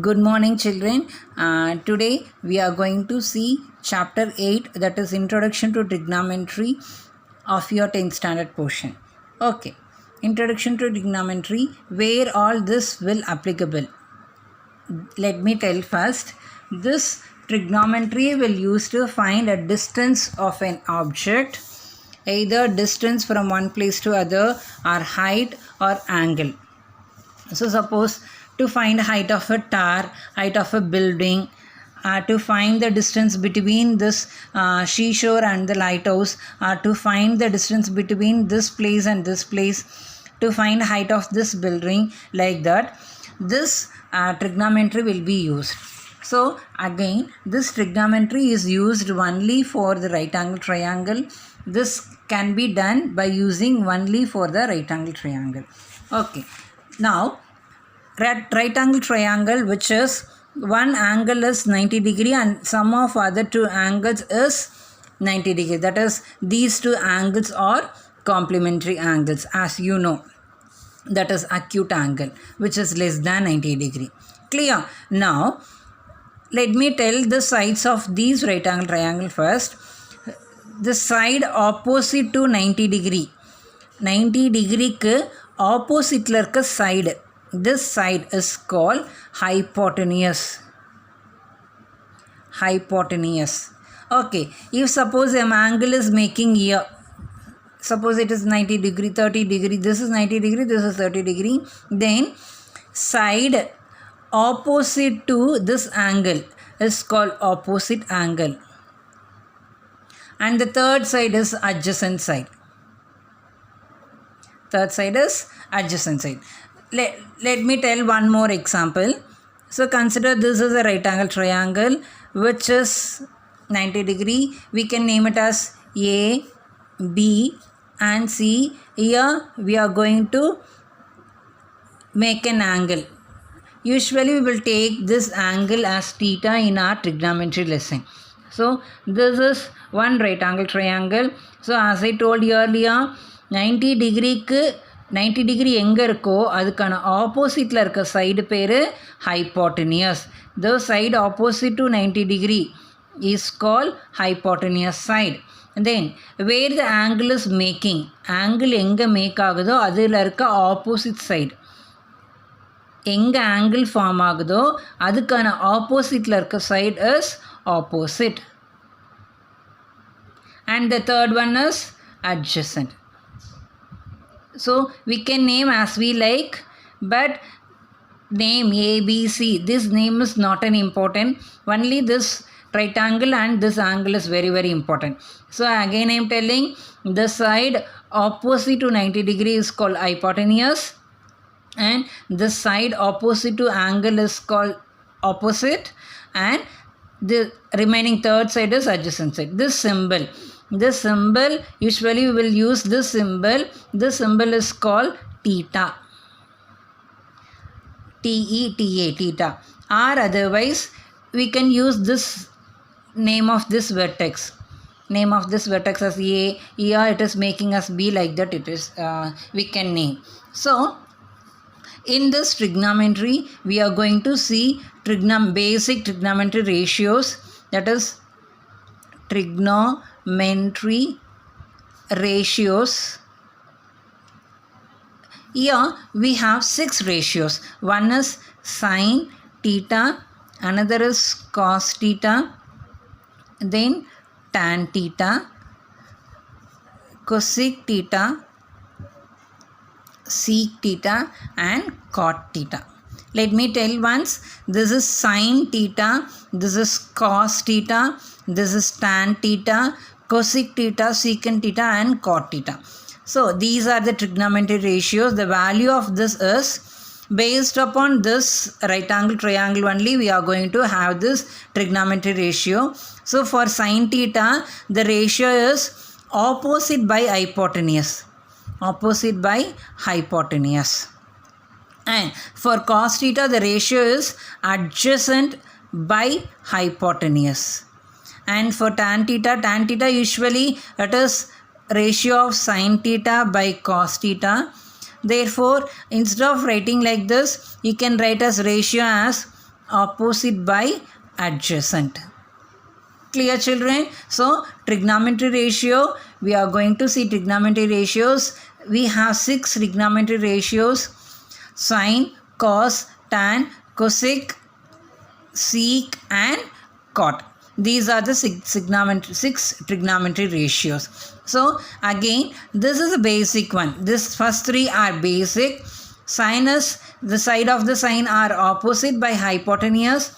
Good morning, children. Today we are going to see chapter 8, that is Introduction to Trigonometry of your 10th standard portion. Okay, Introduction to Trigonometry, where all this will applicable. Let me tell first, this trigonometry will use to find a distance of an object, either distance from one place to other or height or angle. So suppose to find height of a tower, height of a building, to find the distance between this seashore and the lighthouse, to find the distance between this place and this place, to find height of this building, like that, this trigonometry will be used. So again, this trigonometry is used only for the right angle triangle. This can be done by using only for the right angle triangle. Okay. Now, right angle triangle, which is one angle is 90 degree and sum of other two angles is 90 degree. That is, these two angles are complementary angles, as you know. That is acute angle, which is less than 90 degree. Clear? Now, let me tell the sides of these right angle triangle first. The side opposite to 90 degree. 90 degree ku opposite la irukka side. This side is called hypotenuse. Hypotenuse. Okay. If suppose an angle is making here, suppose it is 90 degree, 30 degree, this is 90 degree, this is 30 degree, then side opposite to this angle is called opposite angle. And the third side is adjacent side. Third side is adjacent side. Let me tell one more example. So consider this is a right angle triangle which is 90 degree. We can name it as A, B and C. Here we are going to make an angle. Usually we will take this angle as theta in our trigonometry lesson. So this is one right angle triangle. So as I told you earlier, 90 degree ku 90 degree எங்க இருக்கோ அதுக்கான ஆப்போசிட்ல இருக்க side பேரு hypotenuse. The side opposite to 90 degree is called hypotenuse side. Then where the angle is making, angle எங்க make ஆகுதோ அதில் இருக்க ஆப்போசிட் சைடு, எங்க angle ஃபார்ம் ஆகுதோ அதுக்கான ஆப்போசிட்ல இருக்க side is opposite. And the third one is adjacent. So we can name as we like, but name A, B, C. This name is not an important. Only this right angle and this angle is very, very important. So again I am telling, the side opposite to 90 degree is called hypotenuse, and the side opposite to angle is called opposite, and the remaining third side is adjacent side. This symbol, usually we will use this symbol. This symbol is called theta. T-E-T-A, theta. Or otherwise, we can use this name of this vertex. Name of this vertex as A. Here it is making us B, like that it is, we can name. So, in this trigonometry, we are going to see basic trigonometry ratios. That is, trigonometry ratios. Here we have 6 ratios. One is sin theta, another is cos theta, then tan theta, cosec theta, sec theta and cot theta. Let me tell once, this is sin theta, this is cos theta, this is tan theta, cosec theta, secant theta and cot theta. So these are the trigonometry ratios. The value of this is based upon this right angle triangle only. We are going to have this trigonometry ratio. So for sin theta, the ratio is opposite by hypotenuse. Opposite by hypotenuse. And for cos theta, the ratio is adjacent by hypotenuse. And for tan theta usually it is ratio of sin theta by cos theta. Therefore, instead of writing like this, you can write as ratio as opposite by adjacent. Clear, children? So trigonometry ratio, we are going to see trigonometry ratios. We have 6 trigonometry ratios: sine, cos, tan, cosec, sec and cot. These are the 6 trigonometry ratios. So again, this is a basic one. This first 3 are basic. Sine is, the side of the sine are opposite by hypotenuse,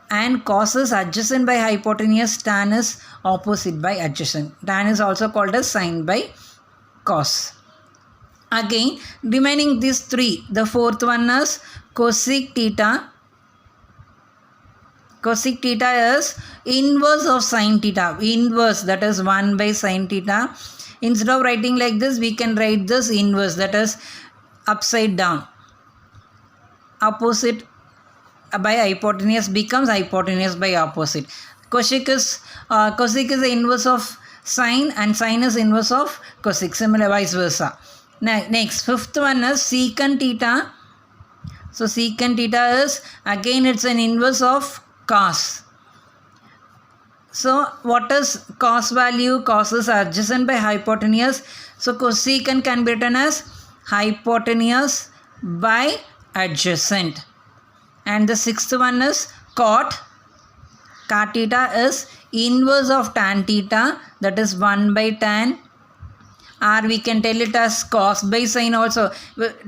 and cos is adjacent by hypotenuse, tan is opposite by adjacent. Tan is also called as sine by cos. Again, remaining these 3, the fourth one is cosec theta. Cosec theta is inverse of sine theta. Inverse, that is 1 by sine theta. Instead of writing like this, we can write this inverse, that is upside down. Opposite by hypotenuse becomes hypotenuse by opposite. Cosec is the inverse of sine, and sine is inverse of cosec. Similar, vice versa. Next, fifth one is secant theta. So secant theta is, again it's an inverse of cos. So what is cos value? Cos is adjacent by hypotenuse. So cosecant can be written as hypotenuse by adjacent. And the sixth one is cot. Cot theta is inverse of tan theta, that is 1 by tan. Or we can tell it as cos by sine also.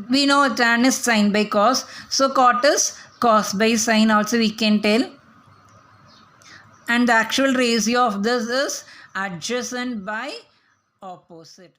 We know tan is sine by cos. So cot is cos by sine also we can tell. And the actual ratio of this is adjacent by opposite.